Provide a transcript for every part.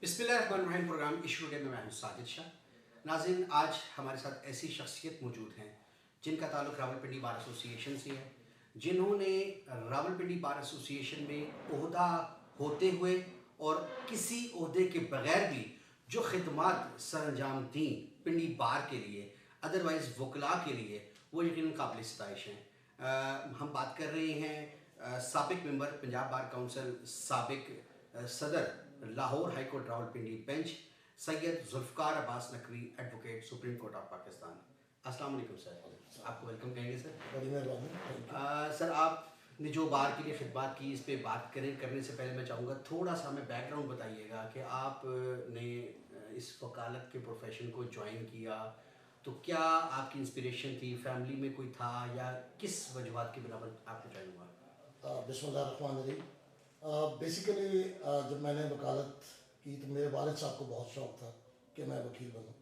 बिस्मिल्लाहिर्रहमानिर्रहीम programme issue day में मैं हूं साजिद शाह। नाज़रीन, आज हमारे साथ ऐसी शख्सियत मौजूद हैं जिनका ताल्लुक़ रावलपिंडी बार एसोसिएशन से है, जिन्होंने रावलपिंडी बार एसोसिएशन में ओहदा होते हुए और किसी ओहदे के बग़ैर भी जो खिदमात सरअंजाम दी पिंडी बार के लिए, अदरवाइज़ वकला के लिए, वो यकीनन काबिल सताइश हैं। हम बात कर रहे हैं साबिक मेंबर पंजाब बार काउंसिल, साबिक सदर Lahore high court Rawalpindi bench, Syed Zulfiqar Abbas Naqvi, advocate, supreme court of Pakistan. अस्सलाम वालेकुम सर, आपको वेलकम कहेंगे सर। बड़ी मेहरबानी। सर, आपने जो बार के लिए खिदमत की, इस पे बात करने से पहले मैं चाहूँगा थोड़ा सा हमें बैकग्राउंड बताइएगा कि आपने इस वकालत के प्रोफेशन को ज्वाइन किया तो क्या आपकी इंस्पिरेशन थी, फैमिली में कोई था, या किस वजूहत की बिना पर आपको ज्वाइन हुआ? बिस्मिल्लाहिर्रहमानिर्रहीम। बेसिकली जब मैंने वकालत की तो मेरे वालिद साहब को बहुत शौक़ था कि मैं वकील बनूं।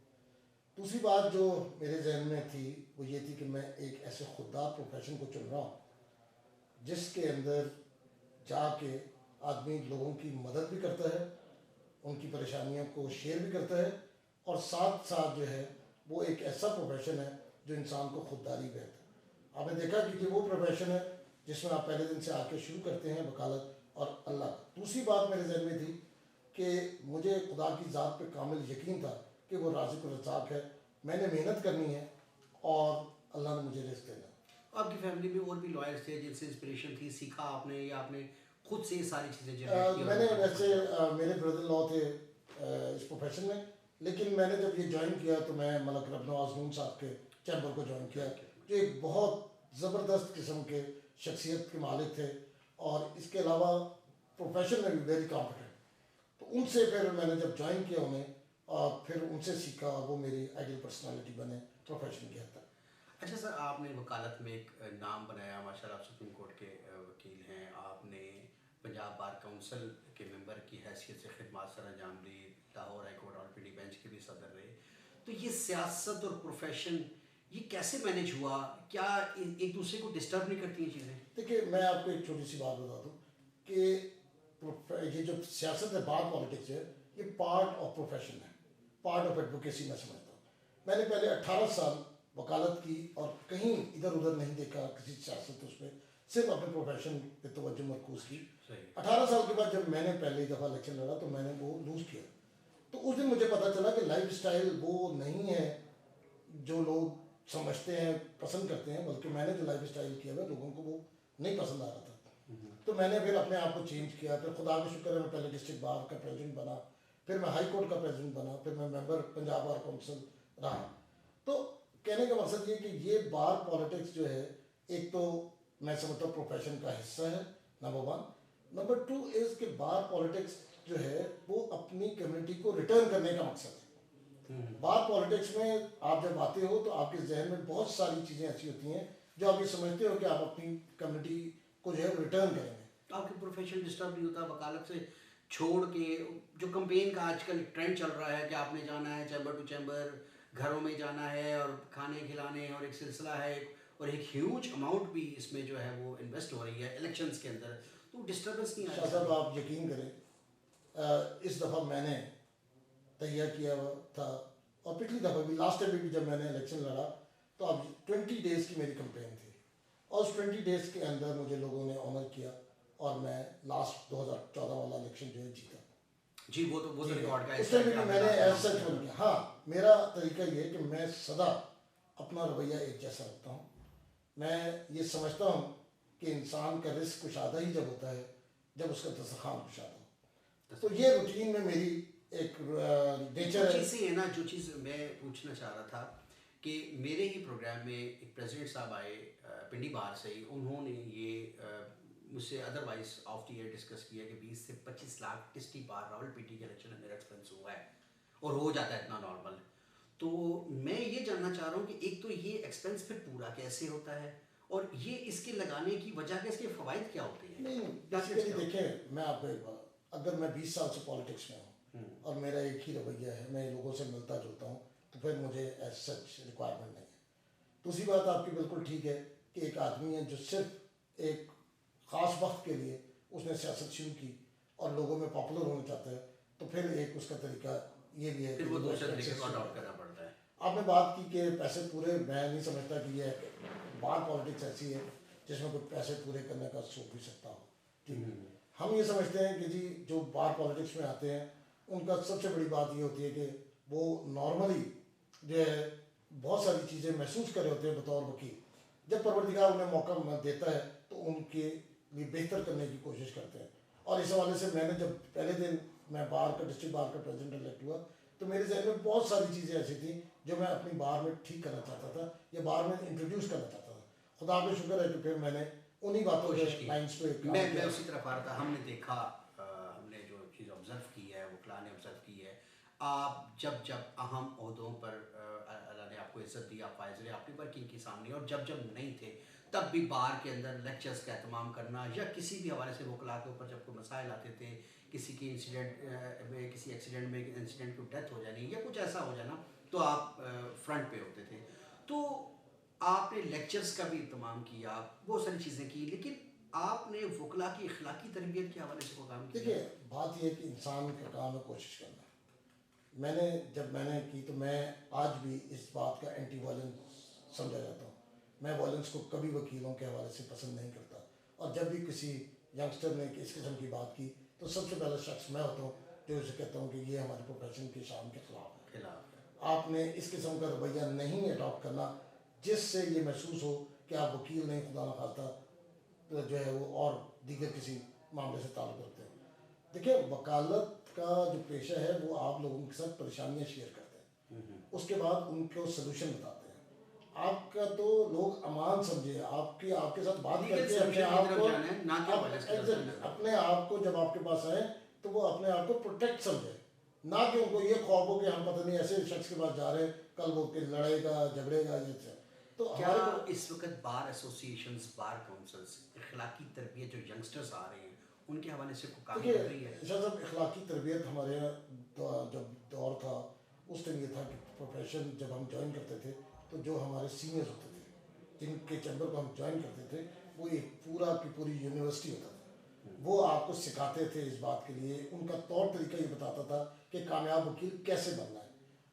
दूसरी बात जो मेरे जहन में थी वो ये थी कि मैं एक ऐसे खुददार प्रोफेशन को चुन रहा हूँ जिसके अंदर जाके आदमी लोगों की मदद भी करता है, उनकी परेशानियों को शेयर भी करता है, और साथ साथ जो है वो एक ऐसा प्रोफेशन है जो इंसान को खुददारी भी देता है। आपने देखा कि वो प्रोफेशन है जिसमें आप पहले दिन से आके शुरू करते हैं वकालत और अल्लाह। दूसरी बात मेरे जहन में थी कि मुझे खुदा की ज़ात पे कामिल यकीन था कि वो राज़िक और रज़ाक है, मैंने मेहनत करनी है और अल्लाह ने मुझे रिज़्क़ देना। आपकी फैमिली में और भी लॉयर्स थे जिनसे इंस्पिरेशन थी, सीखा आपने, या आपने खुद से ये सारी चीज़ें जनरेट की? मैंने वैसे मेरे ब्रदर लॉ थे इस प्रोफेशन में, लेकिन मैंने जब ये ज्वाइन किया तो मैं मलक रबनवाज नून साहब के चैम्बर को ज्वाइन किया, जो एक बहुत ज़बरदस्त किस्म के शख्सियत के मालिक थे और इसके अलावा प्रोफेशन में भी वेरी कॉम्पिटेंट। तो उनसे फिर मैंने जब ज्वाइन किया उन्हें और फिर उनसे सीखा और वो मेरी आइडियल पर्सनालिटी बने प्रोफेशन के अंदर। अच्छा सर, आपने वकालत में एक नाम बनाया, माशाल्लाह आप सुप्रीम कोर्ट के वकील हैं, आपने पंजाब बार काउंसिल के मेंबर की हैसियत से खिदमत सर अंजाम दी, Lahore high court Rawalpindi bench के भी सदर रहे। तो ये सियासत और प्रोफेशन ये कैसे मैनेज हुआ? क्या एक दूसरे को डिस्टर्ब नहीं करती ये चीज़ें? देखिए, मैं आपको एक छोटी सी बात बता दूँ कि ये जो सियासत है, बार पॉलिटिक्स है, ये पार्ट ऑफ प्रोफेशन है, पार्ट ऑफ एडवोकेसी मैं समझता हूँ। मैंने पहले 18 साल वकालत की और कहीं इधर उधर नहीं देखा किसी सियासत, उसमें सिर्फ अपने प्रोफेशन पे तवज्जो मरकूज़ की। 18 साल के बाद जब मैंने पहली दफ़ा इलेक्शन लड़ा तो मैंने वो लूज़ किया। तो उस दिन मुझे पता चला कि लाइफ स्टाइल वो नहीं है जो लोग समझते हैं, पसंद करते हैं, बल्कि मैंने जो लाइफ स्टाइल किया हुआ लोगों को वो नहीं पसंद आ रहा था। तो मैंने फिर अपने आप को चेंज किया। फिर खुदा का शुक्र है मैं पहले डिस्ट्रिक्ट बार का प्रेसिडेंट बना, फिर मैं हाई कोर्ट का प्रेसिडेंट बना, फिर मैं मेंबर पंजाब बार काउंसिल रहा। तो कहने का मकसद ये कि ये बार पॉलिटिक्स जो है, एक तो मैं समझता हूँ प्रोफेशन का हिस्सा है, नंबर 1। नंबर 2 इज़ कि बार पॉलिटिक्स जो है वो अपनी कम्युनिटी को रिटर्न करने का मकसद है। बार पॉलिटिक्स में आप जब आते हो तो आपके जहन में बहुत सारी चीज़ें ऐसी होती हैं जो आप ये समझते हो कि आप अपनी कम्युनिटी को जो है रिटर्न करेंगे। आपके प्रोफेशन डिस्टर्ब नहीं होता वकालत से छोड़ के? जो कंपेन का आजकल ट्रेंड चल रहा है कि आपने जाना है चैम्बर टू चैम्बर, घरों में जाना है और खाने खिलाने, और एक सिलसिला है और एक ह्यूज अमाउंट भी इसमें जो है वो इन्वेस्ट हो रही है इलेक्शंस के अंदर, तो डिस्टर्बेंस नहीं शाह साहब, आप यकीन करें, इस दफ़ा मैंने तैयार किया हुआ था और पिछली दफ़ा भी, लास्ट टाइम भी जब मैंने इलेक्शन लड़ा तो अब 20 डेज़ की मेरी कंपेन थी और उस 20 डेज़ के अंदर मुझे लोगों ने ऑनर किया और मैं लास्ट 2014 वाला इलेक्शन जो है जीता। जी, वो तो रिकॉर्ड का उस टाइम भी मैंने ऐसा बन किया। हाँ, मेरा तरीका ये है कि मैं सदा अपना रवैया एक जैसा रखता हूँ। मैं ये समझता हूँ कि इंसान का रिस्क कुशादा ही जब होता है जब उसका दस्तरखान कुशादा हो। तो ये रूटीन में मेरी एक नेचर चीज़ है ना। जो चीज़ मैं पूछना चाह रहा था कि मेरे ही प्रोग्राम में एक प्रेसिडेंट साहब आए पिंडी बार से ही, उन्होंने ये मुझसे otherwise of the year discuss किया कि 20 से 25 लाख डिस्ट्रिक्ट बार रावलपिंडी के इलेक्शन में मेरा एक्सपेंस हुआ है और हो जाता है इतना नॉर्मल। तो मैं ये जानना चाह रहा हूँ कि एक तो ये एक्सपेंस फिर पूरा कैसे होता है और ये इसके लगाने की वजह क्या, इसके फ़वाइद क्या होते हैं? नहीं, बेसिकली देखें, मैं आपको एक बात, अगर मैं 20 साल से पॉलिटिक्स में हूँ और मेरा एक ही रवैया है, मैं लोगों से मिलता जुलता हूँ, तो फिर मुझे एज सच रिक्वायरमेंट नहीं है। दूसरी बात आपकी बिल्कुल ठीक है कि एक आदमी है जो सिर्फ एक ख़ास वक्त के लिए उसने सियासत शुरू की और लोगों में पॉपुलर होना चाहता है, तो फिर एक उसका तरीका ये भी है फिर कि वो जो दूसरे तरीके access को हो अडॉप्ट जाता है। करना पड़ता है। आपने बात की कि पैसे पूरे, मैं नहीं समझता कि ये बार पॉलिटिक्स ऐसी है जिसमें कोई पैसे पूरे करने का सोच भी सकता हो। ठीक, हम ये समझते हैं कि जी जो बार पॉलिटिक्स में आते हैं उनका सबसे बड़ी बात ये होती है कि वो नॉर्मली जो है बहुत सारी चीज़ें महसूस कर रहे होते हैं बतौर वकील। जब परवरदिगार उन्हें मौका देता है तो उनके लिए बेहतर करने की कोशिश करते हैं। और इस हवाले से मैंने जब पहले दिन मैं बार का, डिस्ट्रिक्ट बार का प्रेसिडेंट इलेक्ट हुआ, तो मेरे जहन में बहुत सारी चीज़ें ऐसी थी जो मैं अपनी बार में ठीक करना चाहता था या बार में इंट्रोड्यूस करना चाहता था। खुदा का शुक्र है कि फिर मैंने उन्हीं बातों कोशिश के की। लाइन्स पे काम मैं किया। उसी तरफ आ रहा था। हमने देखा, हमने जो चीज़ ऑब्जर्व की है, वो क्ला ने ऑब्जर्व की है। आप जब जब अहम ओहदों पर अल्लाह ने आपको इज्जत दी, आप फायज रहे, आपने वर्किंग की सामने, और जब जब नहीं थे तब भी बार के अंदर लेक्चर्स का एहतमाम करना या किसी भी हवाले से वकला के ऊपर जब कोई मसाइल आते थे, किसी की इंसिडेंट में, किसी एक्सीडेंट में, इंसिडेंट की डेथ हो जानी या कुछ ऐसा हो जाना, तो आप फ्रंट पे होते थे। तो आपने लेक्चर्स का भी इत्माम किया, बहुत सारी चीज़ें की, लेकिन आपने वकला की अखलाकी तरबियत के हवाले से कोई काम किया? देखिए, बात यह है कि इंसान का काम है कोशिश करना। मैंने की तो मैं आज भी इस बात का एंटी वायलेंस समझा जाता हूँ। मैं वायलेंस को कभी वकीलों के हवाले से पसंद नहीं करता। और जब भी किसी यंगस्टर ने इस किस्म की बात की तो सबसे पहला शख्स मैं होता हूँ जो उसे कहता हूँ कि ये हमारे प्रोफेशन की शान के खिलाफ है। आपने इस किस्म का रवैया नहीं अडॉप्ट करना जिससे ये महसूस हो कि आप वकील नहीं, खुदा न खास्ता तो जो है वो और दीगर किसी मामले से ताल्लुक़ रखते हैं। देखिए, वकालत का जो पेशा है वो आप लोगों के साथ परेशानियाँ शेयर करते हैं, उसके बाद उनको सोल्यूशन बताते हैं। आपका तो लोग अमान समझे, आपके साथ बात करके अपने आप को जब आपके पास आए तो वो अपने आप को प्रोटेक्ट समझे, ना कि उनको ये ख्वाब हो कि हम पता नहीं ऐसे शख्स के पास जा रहे हैं, कल वो लड़ेगा झगड़ेगा ये। तो क्या इस वक्त बार एसोसिएशंस, बार काउंसिल्स अखलाकी तरबियत जो यंगस्टर्स आ रहे हैं उनके हवाले से कोई काम कर रही है? जब अखलाकी तरबियत हमारे यहाँ जब दौर था उस टाइम ये था कि प्रोफेशन जब हम ज्वाइन करते थे तो जो हमारे सीनियर्स होते थे जिनके चैम्बर को हम ज्वाइन करते थे वो एक पूरा की पूरी यूनिवर्सिटी होता था। वो आपको सिखाते थे इस बात के लिए, उनका तौर तरीका ये बताता था कि कामयाब वकील कैसे बनना है,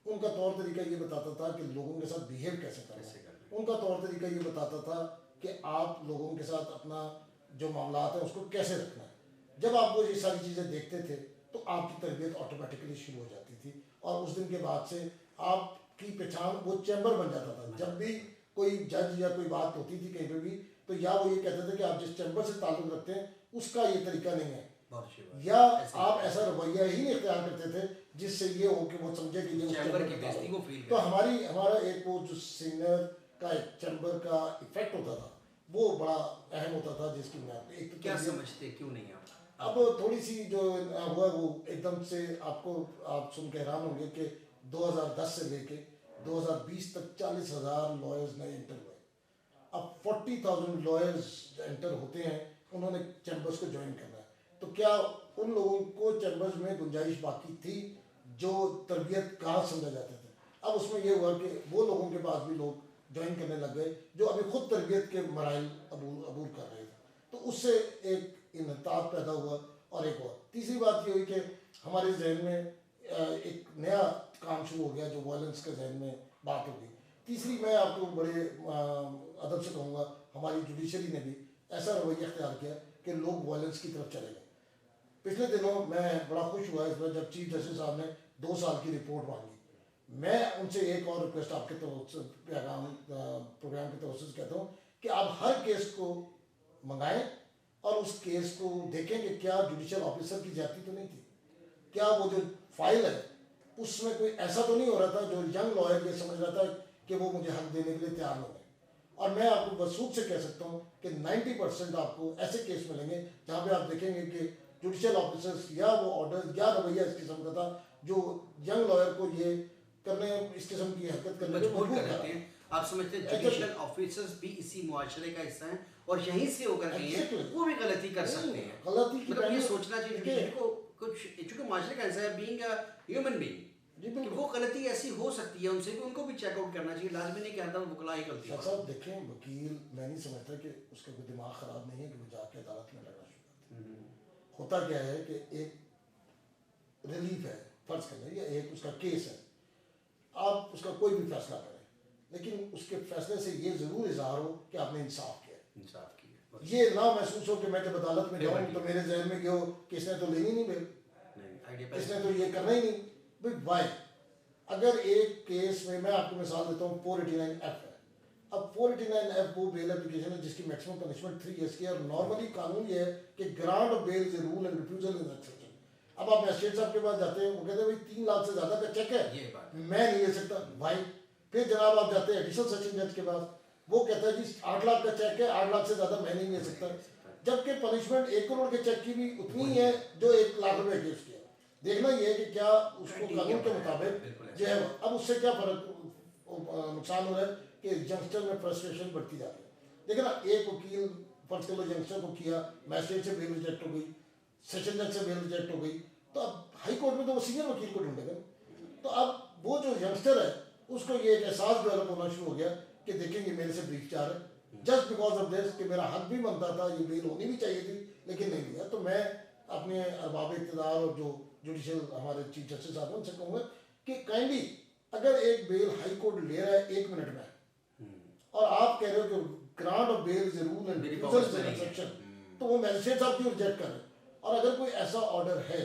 उनका तौर तरीका ये बताता था कि लोगों के साथ बिहेव कैसे करना है, उनका तौर तरीका ये बताता था कि आप लोगों के साथ अपना जो मामलात हैं उसको कैसे रखना है। जब आप वो ये सारी चीज़ें देखते थे तो आपकी तरबियत ऑटोमेटिकली शुरू हो जाती थी और उस दिन के बाद से आपकी पहचान वो चैम्बर बन जाता था। जब भी कोई जज या कोई बात होती थी कहीं पे भी तो या वो ये कहते थे कि आप जिस चैम्बर से ताल्लुक़ रखते हैं उसका ये तरीका नहीं है, या आप ऐसा रवैया ही नहीं इख्तियार करते थे जिससे ये हो कि वो समझे कि ये चैम्बर की बेइज्जती को फील तो हमारा एक वो जो सीनियर का एक चैम्बर का इफेक्ट होता था वो बड़ा अहम होता था जिसकी बुनियाद एक तो क्या समझते क्यों नहीं आप? अब थोड़ी सी जो हुआ वो एकदम से आप सुन के हैरान होंगे कि 2010 से लेके 2020 तक 40,000 लॉयर्स नए एंटर हुए। अब 40,000 लॉयर्स एंटर होते हैं, उन्होंने चैम्बर्स को ज्वाइन करना है, तो क्या उन लोगों को चैम्बर्स में गुंजाइश बाकी थी जो तरबियत कहाँ समझा जाते थे? अब उसमें ये हुआ कि वो लोगों के पास भी लोग ज्वाइन करने लग गए जो अभी खुद तरबियत के मराइल अबूर कर रहे थे, तो उससे एक इन्हताज पैदा हुआ। और एक और तीसरी बात ये हुई कि हमारे जहन में एक नया काम शुरू हो गया जो वायलेंस के जहन में बात होगी। तीसरी मैं आपको बड़े अदब से कहूँगा हमारी जुडिशरी ने भी ऐसा रवैया अख्तियार किया कि लोग वायलेंस की तरफ चले गए। पिछले दिनों मैं बड़ा खुश हुआ इस बार जब चीफ जस्टिस साहब ने 2 साल की रिपोर्ट मांगी। मैं उनसे एक और रिक्वेस्ट आपके प्रोग्राम के तवज्जो से कहता हूँ कि आप हर केस को मंगाएं और उस केस को देखें कि क्या जुडिशल ऑफिसर की जाती तो नहीं थी, क्या वो जो फाइल है उसमें कोई ऐसा तो नहीं हो रहा था जो यंग लॉयर ये समझ रहा था कि वो मुझे हक देने के लिए तैयार हो गए। और मैं आपको वसूख से कह सकता हूँ कि 90% आपको ऐसे केस मिलेंगे जहाँ पे आप देखेंगे कि जुडिशल ऑफिसर्स या वो ऑर्डर या रवैया इस किस्म का था जो यंग लॉयर को ये करने, इस किस्म की हरकत करने में मजबूर कर देते हैं। आप समझते हैं जुडिशल ऑफिसर्स भी इसी मुआशरे का हिस्सा हैं और यहीं से होकर गए हैं, वो भी गलती कर सकते हैं। गलती मतलब ये सोचना चाहिए जुडिशरी को कुछ, चूंकि मुआशरे का हिस्सा है, बीइंग अ ह्यूमन बीइंग, कि वो गलती ऐसी हो सकती है उनसे भी, उनको भी चेकआउट करना चाहिए। लाजमी नहीं कहता वकला ही गलती है। साहब देखें, वकील मैं नहीं समझता कि उसका कोई दिमाग ख़राब नहीं है कि वो जाके अदालत में लड़ना शुरू करते हैं। होता क्या है कि एक रिलीफ है, फर्ज कर लें, या एक उसका केस है, आप उसका कोई भी फैसला करें, लेकिन उसके फैसले से ये ज़रूर इजहार हो कि आपने इंसाफ किया, इंसाफ किया, ये ना महसूस हो कि मैं जब अदालत में जाऊँ तो मेरे जहन में क्यों कि इसने तो लेनी नहीं बेल, आइडिया इसने तो ये करना ही नहीं भाई। वाई? अगर एक केस में, मैं आपको मिसाल देता हूँ, 489F है। अब 489F वो बेल एप्लीकेशन है जिसकी मैक्सिमम पनिशमेंट 3 years की है, और नॉर्मली कानून ये है कि grant of bail is rule and refusal in exception. अब आप मैजिस्ट्रेट साहब के पास जाते हैं, वो कहते हैं भाई 3 लाख से ज़्यादा का चेक है, ये बात मैं नहीं ले सकता भाई। फिर जनाब आप जाते हैं एडिशनल सेशन जज के पास, वो कहता है जी 8 लाख का चेक है, 8 लाख से ज़्यादा मैं नहीं ले सकता, जबकि पनिशमेंट 1 करोड़ के चेक की भी उतनी ही है जो 1 लाख रुपए केस की है। देखना ये है कि क्या उसको कानून के मुताबिक जो है। अब उससे क्या फर्क नुकसान हो रहा है कि यंगस्टर में फ्रस्ट्रेशन बढ़ती जा रही है। देखिए ना, एक वकील फर्ज कर लो यंगस्टर को किया, मैजिस्ट्रेट से बेल रिजेक्ट हो गई, सेशन जज से बेल रिजेक्ट हो गई, तो अब हाई कोर्ट में तो वो सीनियर वकील को ढूंढेगा। तो अब वो जो यंगस्टर है उसको ये एक एहसास डेवलप होना शुरू हो गया कि देखेंगे मेरे से ब्रीच जा रहा है, जस्ट बिकॉज ऑफ दिस कि मेरा हक भी बनता था, ये बेल होनी भी चाहिए थी लेकिन नहीं दिया। तो मैं अपने अरबाब इक़्तिदार और जो जुडिशल हमारे चीफ जस्टिस साहब हैं उनसे कहूँगा कि काइंडली अगर एक बेल हाई कोर्ट ले रहा है 1 मिनट में, और आप कह रहे हो कि grant of bail is rule and exception, तो वो मैजिस्ट्रेट साहब क्यों रिजेक्ट कर रहे हैं? और अगर कोई ऐसा ऑर्डर है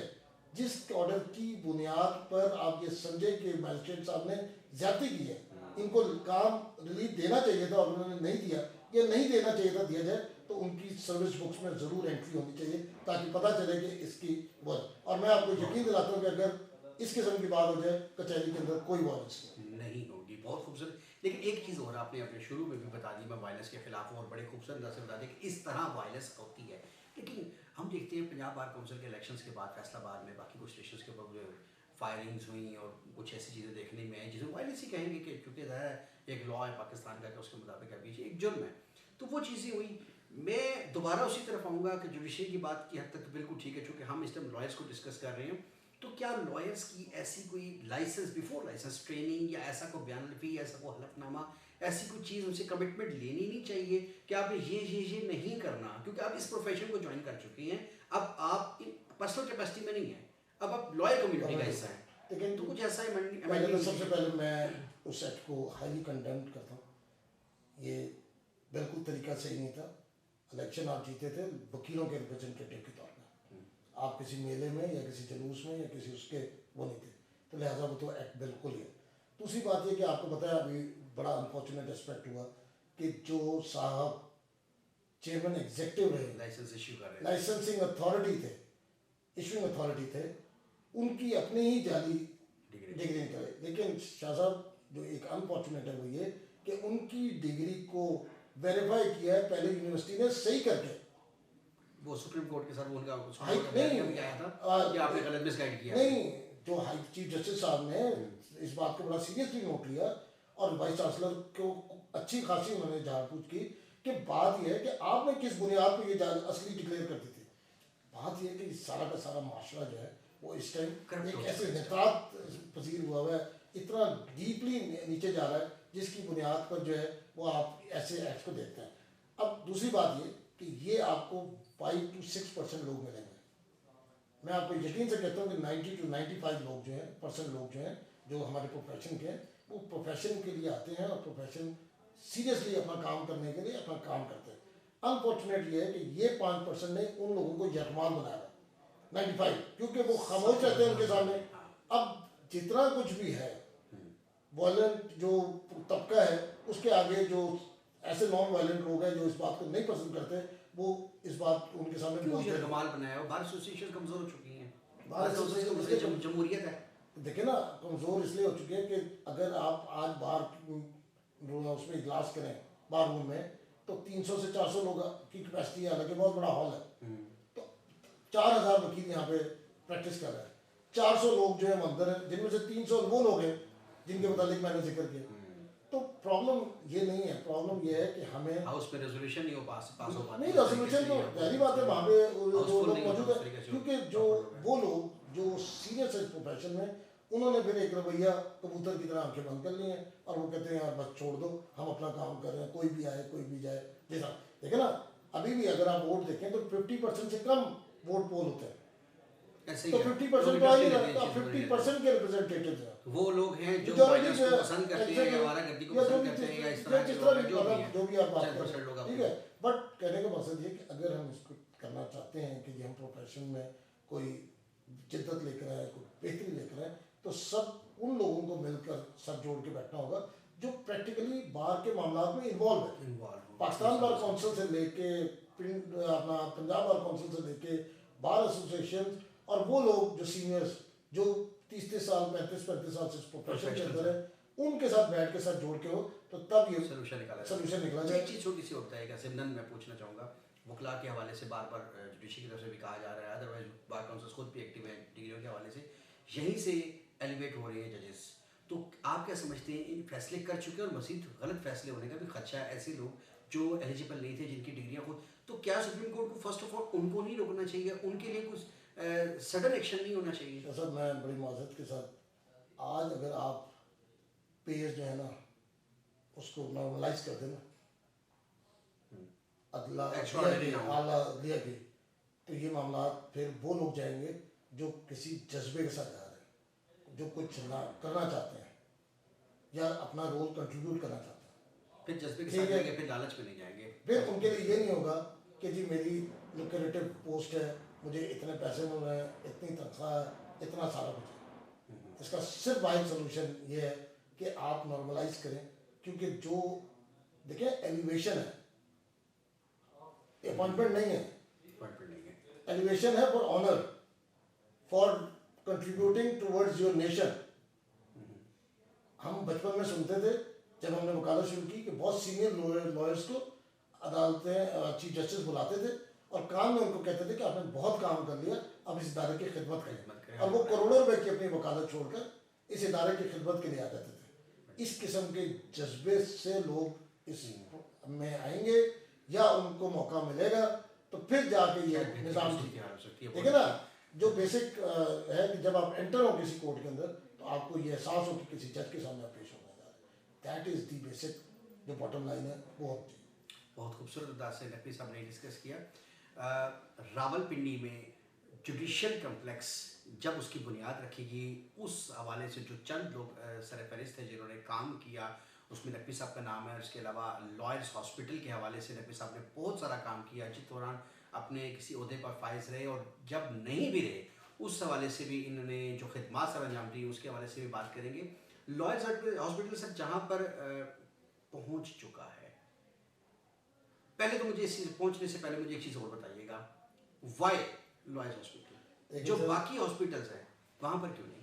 जिस ऑर्डर की बुनियाद पर आप ये समझे कि मैजिस्ट्रेट साहब ने ज्यादती की है, इनको काम रिलीफ देना चाहिए था और उन्होंने नहीं दिया, या नहीं देना चाहिए था दिया जाए, तो उनकी सर्विस बुक्स में ज़रूर एंट्री होनी चाहिए ताकि पता चले कि इसकी वो। और मैं आपको यकीन दिलाता हूँ कि अगर इस किस्म की बात हो जाए कचहरी के अंदर कोई वायलेंस नहीं होगी। बहुत खूबसूरत। लेकिन एक चीज़ और आपने अपने शुरू में भी बता दी, मैं वायलेंस के खिलाफ हूँ और बड़े खूबसूरत अंदाज से बता दी कि इस तरह वायलेंस होती है। लेकिन हम देखते हैं पंजाब बार काउंसिल के इलेक्शंस के बाद फैसलाबाद में बाकी कुछ स्टेशन के ऊपर फायरिंग्स हुई और कुछ ऐसी चीज़ें देखने में आई जिसे वायलेंस ही कहेंगे कि चूँकि एक लॉ है पाकिस्तान का कि उसके मुताबिक अभी एक जुर्म है, तो वो चीज़ें हुई। मैं दोबारा उसी तरफ आऊँगा कि जुडिशरी की बात की हद तक तो बिल्कुल ठीक है, चूँकि हम इस टाइम लॉयर्स को डिस्कस कर रहे हैं, तो क्या लॉयर्स की ऐसी कोई लाइसेंस, बिफोर लाइसेंस ट्रेनिंग, या ऐसा कोई बयानफी, ऐसा कोई हलफनामा, ऐसी कोई चीज़ उनसे कमिटमेंट लेनी नहीं चाहिए कि आपने ये नहीं करना, क्योंकि आप इस प्रोफेशन को ज्वाइन कर चुके हैं, अब आप पर्सनल कैपेसिटी में नहीं है, अब आप लॉयर कम्युनिटी का हिस्सा है। लेकिन तो कुछ ऐसा ही सबसे पहले मैं उस एक्ट को हाईली कंडेम करता हूँ, ये बिल्कुल तरीका सही नहीं था। इलेक्शन आप जीते थे वकीलों के रिप्रेजेंटेटिव के तौर पर, आप किसी मेले में या किसी जुलूस में या किसी उसके वो नहीं थे, तो लिहाजा वो तो एक्ट बिल्कुल ही है। दूसरी बात ये कि आपको पता है अभी बड़ा अनफॉर्चुनेट एस्पेक्ट हुआ कि जो साहब चेयरमैन एग्जीक्यूटिव रहे, लाइसेंस इशू कर रहे, लाइसेंसिंग अथॉरिटी थे, इशूइंग अथॉरिटी थे, उनकी अपनी ही जाली डिग्री निकले। लेकिन शाह साहब जो एक अनफॉर्चुनेट है वो ये कि उनकी डिग्री को वेरीफाई किया है पहले यूनिवर्सिटी ने सही करके, वो सुप्रीम कोर्ट के साथ उनका हाई नहीं आया था कि आपने गलत मिसगाइड किया नहीं, जो हाई चीफ जस्टिस साहब ने इस बात को बड़ा सीरियसली नोट लिया और वाइस चांसलर को अच्छी खासी उन्होंने झाड़ पूछ की कि बात यह है कि आपने किस बुनियाद पर ये असली डिक्लेयर करती थी। बात यह है कि सारा का सारा माशरा जो है वो इस टाइम एक ऐसे नितात पजीर हुआ है, इतना डीपली नीचे जा रहा है जिसकी बुनियाद पर जो है वो आप ऐसे एक्ट को देखते हैं। अब दूसरी बात ये कि ये आपको 5 to 6% लोग मिलेंगे। मैं आपको यकीन से कहता हूँ कि 90 to 95 लोग जो हैं लोग जो हैं जो हमारे प्रोफेशन के हैं, वो प्रोफेशन के लिए आते हैं और प्रोफेशन सीरियसली अपना काम करने के लिए अपना काम करते हैं। अनफॉर्चुनेट ये है कि ये 5% ने उन लोगों को यकमान बनाया 95, क्योंकि वो खामोश रहते हैं उनके सामने। अब जितना कुछ भी है वायलेंट जो तबका है उसके आगे जो ऐसे नॉन वायलेंट लोग हैं जो इस बात को नहीं पसंद करते, वो इस बात उनके सामने बोलते हैं। कमाल बनाया हो, बार एसोसिएशन कमजोर हो चुकी हैं, बार एसोसिएशन जमहूरियत है, देखिए ना कमजोर इसलिए हो चुकी है कि अगर आप आज बार उसमें इजलास करें बार रूम में तो 300 से 400 लोग की कैपेसिटी है, हालांकि बहुत बड़ा हॉल है, तो 4000 वकील यहाँ पे प्रैक्टिस कर रहे हैं, 400 लोग जो है अंदर है, जिनमें से 300 वो लोग हैं जिनके मुतालिक मैंने जिक्र किया। तो प्रॉब्लम ये नहीं है, प्रॉब्लम ये है कि हमें हाउस में रेजोल्यूशन नहीं हो पास हो पाती नहीं, रेजोल्यूशन तो पहली बात है वहाँ पे जो लोग मौजूद है, क्योंकि जो वो लोग जो सीरियस है प्रोफेशन में, उन्होंने फिर एक रवैया कबूतर की तरह आंखें बंद कर ली हैं और वो कहते हैं यार बस छोड़ दो, हम अपना काम कर रहे हैं, कोई भी आए कोई भी जाए। जैसा देखे ना अभी भी अगर आप वोट देखें तो 50% से कम वोट पोल होते हैं, ऐसे ही तो है। 50% लोग तो आ ही इंटरेस्ट रहा लेते हैं है, इस चीज़ को नहीं 50% के रिप्रेजेंटेटिव हैं। लेते। वो लोग हैं जो Majority वायलेंस जो को है, पसंद करते हैं या exactly, आवारागर्दी को या जो पसंद भी करते हैं या इस जिस तरह के जिस लोग तरह हैं भी जो भी मतलब हैं, जो भी आप बात चंद कर परसेंट रहे लोग हैं, आपको ठीक है। बट कहने का मकसद ये कि अगर हम इसको करना चाहते हैं कि हम प्रोफेशन में कोई जिद्दत लेकर आए, कोई बेहतरी लेकर आए, तो सब उन लोगों को मिलकर सब जोड़ के बैठना होगा जो प्रैक्टिकली बार के मामला में इन्वॉल्व है। इन्वॉल्व पाकिस्तान बार काउंसिल से लेके अपना पंजाब बार काउंसिल से लेके बार एसोसिएशन और वो लोग जो सीनियर्स जो 30 साल 35 साल से इस प्रोफेशन के अंदर है, उनके साथ बैठ के साथ जोड़ के हो, तो तब ये सोल्यूशन निकाला सोल्यूशन निकला जाए। जाए। एक चीज़ छोटी सी होता है क्या सिमरन, मैं पूछना चाहूँगा, वकला के हवाले से बार बार जुडिशरी की तरफ से भी कहा जा रहा है, अदरवाइज बार काउंसिल खुद भी एक्टिव है डिग्रियों के हवाले से, यहीं से एलिवेट हो रही है जजेस। तो आप क्या समझते हैं, इन फैसले कर चुके हैं और मजीद गलत फैसले होने का भी खदशा है, ऐसे लोग जो एलिजिबल नहीं थे जिनकी डिग्रियाँ को, तो क्या सुप्रीम कोर्ट को फर्स्ट ऑफ ऑल उनको नहीं रोकना चाहिए, उनके लिए कुछ सडन एक्शन नहीं होना चाहिए? सर मैं बड़ी माजरत के साथ आज अगर आप पेज जो है ना उसको नॉर्मलाइज कर देना अदला Extraordinary ना हो। आला दिया भी, तो ये मामला फिर वो लोग जाएंगे जो किसी जज्बे के साथ जा रहे हैं, जो कुछ करना चाहते हैं या अपना रोल कंट्रीब्यूट करना चाहते हैं। फिर जज्बे के ठीक साथ है। जाएंगे, फिर लालच में नहीं जाएंगे। फिर उनके लिए ये नहीं होगा कि जी मेरी लुक्रेटिव पोस्ट है, मुझे इतने पैसे मिल रहे हैं, इतनी तनख्वाह है, इतना सारा कुछ है। इसका सिर्फ वाइड सोल्यूशन ये है कि आप नॉर्मलाइज करें, क्योंकि जो देखिए एलिवेशन है, अपॉइंटमेंट नहीं है, Appointment नहीं है। एलिवेशन है for honour, for contributing towards your nation. हम बचपन में सुनते थे जब हमने वकालत शुरू की कि बहुत सीनियर लॉयर्स को अदालतें चीफ जस्टिस बुलाते थे और काम में उनको कहते थे कि आपने बहुत काम कर लिया, अब इस इदारे की खिदमत करें, और वो करोड़ों रुपए की अपनी वकालत छोड़कर इस इदारे की खिदमत के लिए आ जाते थे। इस किस्म के जज्बे से लोग इस में आएंगे या उनको मौका मिलेगा तो फिर जाके ये निज़ाम ठीक है। ठीक है ना, जो बेसिक है कि जब आप एंटर हो किसी कोर्ट के अंदर तो आपको ये एहसास हो कि किसी जज के सामने आप पेश होने जा रहे हैं। दैट इज़ दी बेसिक जो बॉटम लाइन है वो होनी चाहिए। बहुत खूबसूरत अंदाज से नकवी साहब ने डिस्कस किया। रावलपिंडी में जुडिशल कम्प्लेक्स जब उसकी बुनियाद रखी गई, उस हवाले से जो चंद लोग सरफहरिस्त थे जिन्होंने काम किया, उसमें नकवी साहब का नाम है। उसके अलावा लॉयर्स हॉस्पिटल के हवाले से नकवी साहब ने बहुत सारा काम किया, जिस दौरान अपने किसी ओहदे पर फाइज रहे और जब नहीं भी रहे, उस हवाले से भी इन्होंने जो खिदमात सर अंजाम दी उसके हवाले से भी बात करेंगे। लॉयर्स हॉस्पिटल सर जहाँ पर पहुँच चुका है, पहले तो मुझे इस चीज़ पहुँचने से पहले मुझे एक चीज़ और बताइएगा, वाई लॉयर्स हॉस्पिटल, जो बाकी हॉस्पिटल्स हैं वहाँ पर क्यों नहीं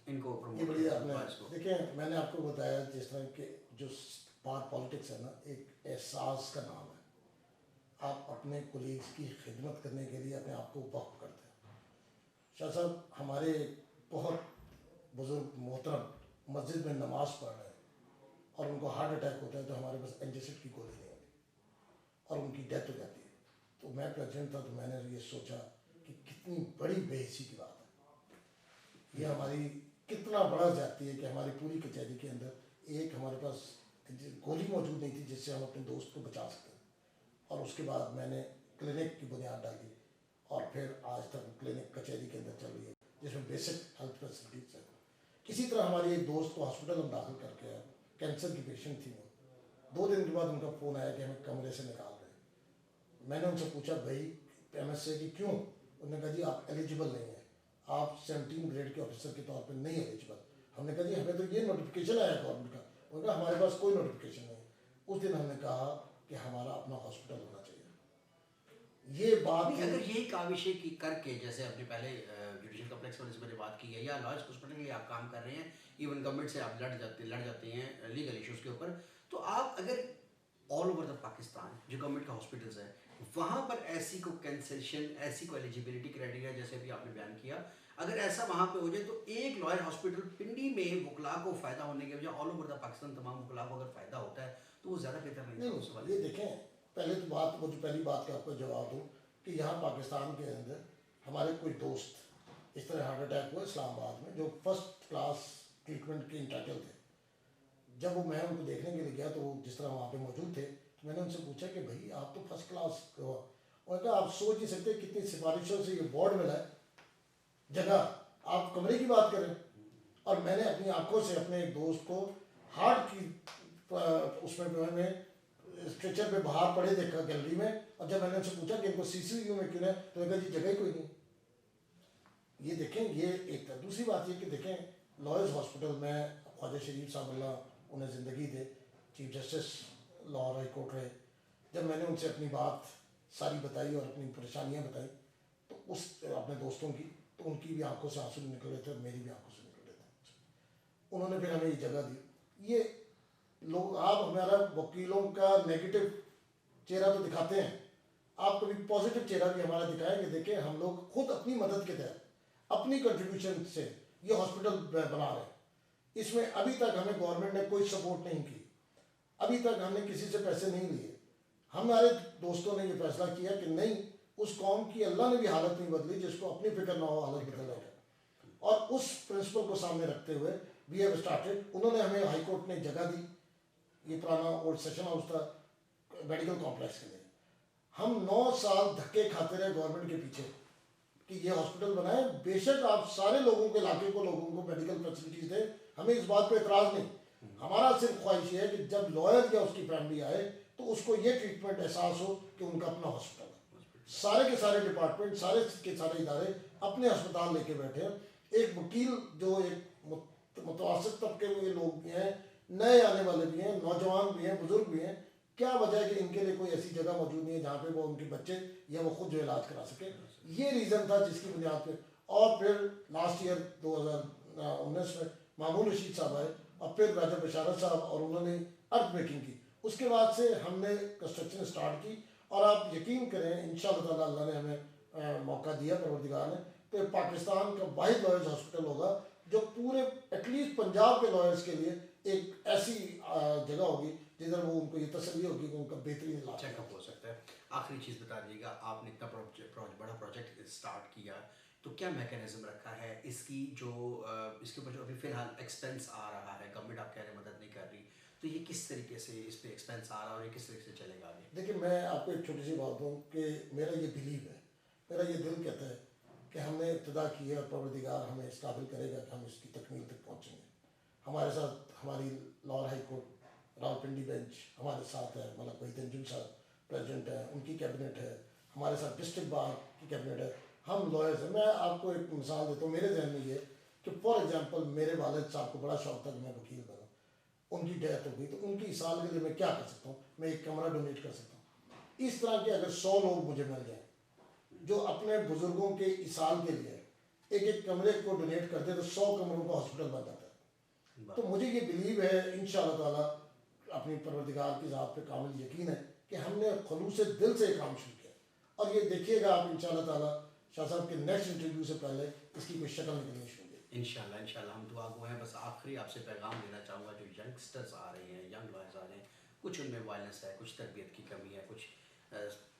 इनको ये प्रमोट बड़ी करते हैं आपने लॉयर्स को? देखिए, मैंने आपको बताया जिस तरह के जो बात पॉलिटिक्स है ना, एक एहसास का नाम है। आप अपने कोलीग्स की खिदमत करने के लिए अपने आप को वक्फ करते हैं। शाह साहब हमारे बहुत बुजुर्ग मोहतरम मस्जिद में नमाज पढ़ रहे हैं और उनको हार्ट अटैक होता है, तो हमारे पास एंटीसिड की गोली नहीं होती और उनकी डेथ हो जाती है। तो मैं प्रेसिडेंट था तो मैंने ये सोचा कि कितनी बड़ी बेहिसी की बात है, ये हमारी कितना बड़ा जाती है कि हमारी पूरी कचहरी के अंदर एक हमारे पास गोली मौजूद नहीं थी जिससे हम अपने दोस्त को बचा सकते। और उसके बाद मैंने क्लिनिक की बुनियाद डाली और फिर आज तक क्लिनिक कचहरी के अंदर चल रही है जिसमें बेसिक हेल्थ फैसिलिटीज है। किसी तरह हमारी एक दोस्त को हॉस्पिटल हम दाखिल करके आए, कैंसर की पेशेंट थी वो। 2 दिन के बाद उनका फ़ोन आया कि हमें कमरे से निकाल रहे हैं। मैंने उनसे पूछा भाई MSc की क्यों? उन्होंने कहा जी आप एलिजिबल नहीं हैं, आप 17 ग्रेड के ऑफिसर के तौर पर नहीं एलिजिबल। हमने कहा जी हमें तो ये नोटिफिकेशन आया गवर्नमेंट का। उन्होंने कहा हमारे पास कोई नोटिफिकेशन नहीं है। उस दिन हमने कहा कि हमारा अपना हॉस्पिटल होना चाहिए। ये बात नहीं, अगर यही काविशें की करके, जैसे अपने पहले जुडिशल कम्प्लेक्स वाले से मैंने बात की है, या लॉयर्स हॉस्पिटल के लिए आप काम कर रहे हैं, इवन गवर्नमेंट से आप लड़ जाते हैं लीगल इश्यूज़ के ऊपर, तो आप अगर ऑल ओवर द पाकिस्तान जो गवर्नमेंट का हॉस्पिटल्स है वहाँ पर ऐसी को कंसेशन, ऐसी को एलिजिबिलिटी क्राइटेरिया जैसे अभी आपने बयान किया, अगर ऐसा वहाँ पे हो जाए तो एक लॉयर हॉस्पिटल पिंडी में वकला को फ़ायदा होने के बजाय ऑल ओवर द पाकिस्तान तमाम वकला को अगर फ़ायदा होता है तो वो ज़्यादा बेहतर नहीं है उस वाले। ये देखें, पहले तो बात वो जो पहली बात का आपको जवाब दूँ कि यहाँ पाकिस्तान के अंदर हमारे कोई दोस्त इस तरह हार्ट अटैक हुआ इस्लामाबाद में जो फर्स्ट क्लास ट्रीटमेंट के इंटाइटल थे। जब वो मैं उनको देखने के लिए गया तो वो जिस तरह वहाँ पे मौजूद थे तो मैंने उनसे पूछा कि भाई आप तो फर्स्ट क्लास हो। उन्होंने कहा आप सोच नहीं सकते कितनी सिफारिशों से ये वार्ड मिला है, जगह, आप कमरे की बात करें। और मैंने अपनी आंखों से अपने एक दोस्त को हार्ट की उसमें मैंने स्ट्रेचर पे बाहर पड़े देखा गैलरी में, और जब मैंने उनसे पूछा कि इनको सीसीयू में क्यों है, तो उन्होंने कहा जी जगह ही कोई नहीं। ये देखें, ये एक था। दूसरी बात ये कि देखें लॉयर्स हॉस्पिटल में ख्वाजा शरीफ साहब अल्लाह उन्हें ज़िंदगी दे, chief justice Lahore high court रहे, जब मैंने उनसे अपनी बात सारी बताई और अपनी परेशानियां बताई तो उस अपने दोस्तों की, तो उनकी भी आंखों से आंसू निकल रहे थे और मेरी भी आंखों से निकल रहे थे। उन्होंने फिर हमें ये जगह दी। ये लोग, आप हमारा वकीलों का नेगेटिव चेहरा तो दिखाते हैं, आप कभी पॉजिटिव चेहरा भी हमारा दिखाएं कि देखें हम लोग खुद अपनी मदद के तहत अपनी कंट्रीब्यूशन से ये हॉस्पिटल बना रहे हैं। इसमें अभी तक हमें गवर्नमेंट ने कोई सपोर्ट नहीं की, अभी तक हमने किसी से पैसे नहीं लिए। हमारे दोस्तों ने ये फैसला किया कि नहीं, उस कौम की अल्लाह ने भी हालत नहीं बदली जिसको अपनी फिक्र ना हो हालत बदलेगा, और उस प्रिंसिपल को सामने रखते हुए वी हैव स्टार्टेड। उन्होंने हमें हाई कोर्ट ने जगह दी, ये पुराना ओल्ड सेशन हाउस था मेडिकल कॉम्प्लेक्स के लिए। हम 9 साल धक्के खाते रहे गवर्नमेंट के पीछे कि ये हॉस्पिटल बनाए। बेशक आप सारे लोगों के इलाके को लोगों को मेडिकल फैसिलिटीज दें, हमें इस बात पे एतराज़ नहीं। हमारा सिर्फ ख्वाहिश है कि जब लॉयर या उसकी फैमिली आए तो उसको ये ट्रीटमेंट एहसास हो कि उनका अपना हॉस्पिटल है। सारे के सारे डिपार्टमेंट, सारे के सारे इदारे अपने अस्पताल लेके बैठे हैं। एक वकील जो एक मुतवसत तबके के लोग भी हैं, नए आने वाले भी हैं, नौजवान भी हैं, बुजुर्ग भी हैं, क्या वजह है कि इनके लिए कोई ऐसी जगह मौजूद नहीं है जहाँ पे वो उनके बच्चे या वो खुद जो इलाज करा सके। ये रीज़न था जिसकी बुनियाद पे। और फिर लास्ट ईयर 2019 में मामून रशीद साहब आए और फिर राजा बशारत साहब, और उन्होंने अर्थ मेकिंग की। उसके बाद से हमने कंस्ट्रक्शन स्टार्ट की, और आप यकीन करें इंशाअल्लाह ताला अल्लाह ने हमें मौका दिया, परवरदिगार ने, तो पाकिस्तान का वाहिद लॉयर्स हॉस्पिटल होगा जो पूरे एटलीस्ट पंजाब के लॉयर्स के लिए एक ऐसी जगह होगी जिधर वो उनको ये तसल्ली होगी कि उनका बेहतरीन इलाज चेकअप हो सकता है। आखिरी चीज़ बता दीजिएगा, आपने इतना बड़ा प्रोजेक्ट स्टार्ट किया, तो क्या मैकेनिज्म रखा है इसकी जो इसके ऊपर जो अभी फ़िलहाल एक्सपेंस आ रहा है, गवर्नमेंट आप कह रहे हैं मदद नहीं कर रही, तो ये किस तरीके से इस पे एक्सपेंस आ रहा है और ये किस तरीके से चलेगा आगे? देखिए, मैं आपको एक छोटी सी बात दूँ कि मेरा ये बिलीव है, मेरा ये दिल कहता है कि हमने इब्तिदा की है और परवरदिगार हमें इस काबिल करेगा कि हम इसकी तकमील तक पहुँचेंगे। हमारे साथ हमारी Lahore high court Rawalpindi bench हमारे साथ है, मलक वहीद अंजुम साहब प्रेसिडेंट है, उनकी कैबिनेट है, हमारे साथ डिस्ट्रिक्ट बार की कैबिनेट है, हम लॉयर्स हैं। मैं आपको एक मिसाल देता हूँ, मेरे जहन में ये कि फॉर एग्जांपल मेरे वालिद साहब को बड़ा शौक था कि मैं वकील बनूँ, उनकी डेथ हो गई, तो उनकी इसाल के लिए मैं क्या कर सकता हूँ? मैं एक कमरा डोनेट कर सकता हूँ। इस तरह के अगर 100 लोग मुझे मिल जाएँ जो अपने बुजुर्गों के इसाल के लिए एक एक कमरे को डोनेट करते, तो 100 कमरों का हॉस्पिटल बन जाता है। तो मुझे ये बिलीव है इंशाअल्लाह ताला, अपनी परवरदिगार की ज़ात पे कामिल यकीन है कि हमने खलूस दिल से काम शुरू किया। और ये देखिएगा आप इंशाअल्लाह ताला शाह साहब के नेक्स्ट इंटरव्यू से पहले इसकी कोई शक्ल निकलनी शुरू होगी। इंशाल्लाह हम दुआ गो हैं। बस आखिरी आपसे पैगाम देना चाहूँगा, जो यंगस्टर्स आ रहे हैं, यंग लॉयर्स आ रहे हैं, कुछ उनमें वायलेंस है, कुछ तरबियत की कमी है, कुछ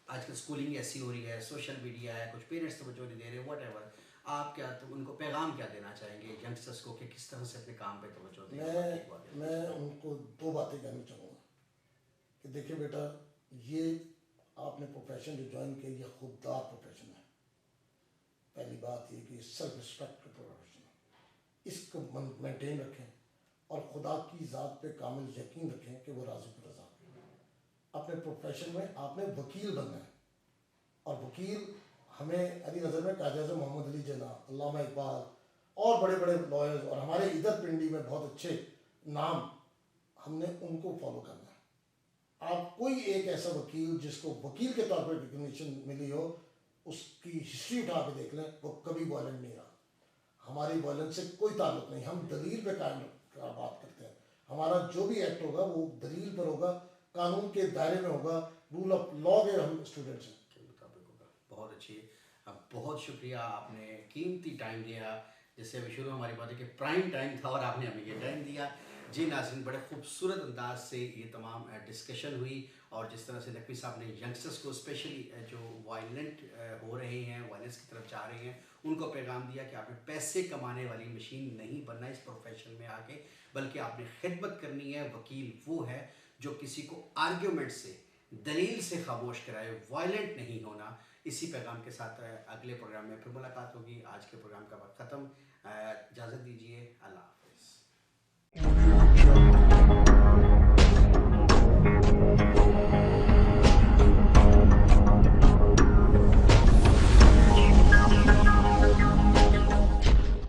आजकल स्कूलिंग ऐसी हो रही है, सोशल मीडिया है, कुछ पेरेंट्स तवज्जो नहीं दे रहे, वट आप क्या, तो उनको पैगाम क्या देना चाहेंगे यंगस्टर्स को कि किस तरह से अपने काम पे तवज्जो दें? मैं उनको 2 बातें कहना चाहूँगा कि देखिए बेटा, ये आपने प्रोफेशन जो ज्वाइन किया ये खुददार प्रोफेशन है। पहली बात ये कि सेल्फ रिस्पेक्ट का प्रोफेशन है, इसको मेंटेन रखें और खुदा की ज़ात पे कामिल यकीन रखें कि वो राज़िक रज़ा। अपने प्रोफेशन में आपने वकील बनना है, और वकील हमें अली नज़र में कायद आज़म मोहम्मद अली जिन्ना, अल्लामा इकबाल और बड़े बड़े लॉयर्स, और हमारे इधर पिंडी में बहुत अच्छे नाम, हमने उनको फॉलो करना है। आप कोई एक ऐसा वकील जिसको वकील के तौर पर रिकग्निशन मिली हो, उसकी हिस्ट्री उठा के देख लें, वो कभी वायलेंट नहीं रहा। हमारी वायलेंस से कोई ताल्लुक नहीं, हम दलील पे कायम बात करते हैं। हमारा जो भी एक्ट होगा वो दलील पर होगा, कानून के दायरे में होगा, रूल ऑफ लॉ के हम स्टूडेंट्स हैं। बहुत अच्छी, बहुत शुक्रिया, आपने कीमती टाइम दिया। जैसे अभी शुरू में हमारी बात है कि प्राइम टाइम था और आपने हमें ये टाइम दिया। जी नाज़रीन, बड़े खूबसूरत अंदाज से ये तमाम डिस्कशन हुई, और जिस तरह से नकवी साहब ने यंगस्टर्स को स्पेशली जो वायलेंट हो रहे हैं, वायलेंस की तरफ जा रहे हैं, उनको पैगाम दिया कि आपने पैसे कमाने वाली मशीन नहीं बनना इस प्रोफेशन में आके, बल्कि आपने खिदमत करनी है। वकील वो है जो किसी को आर्ग्यूमेंट से, दलील से खामोश कराए, वायलेंट नहीं होना। इसी पैगाम के साथ अगले प्रोग्राम में फिर मुलाकात होगी। आज के प्रोग्राम का वक्त ख़त्म। इजाज़त दीजिए। अल्लाह।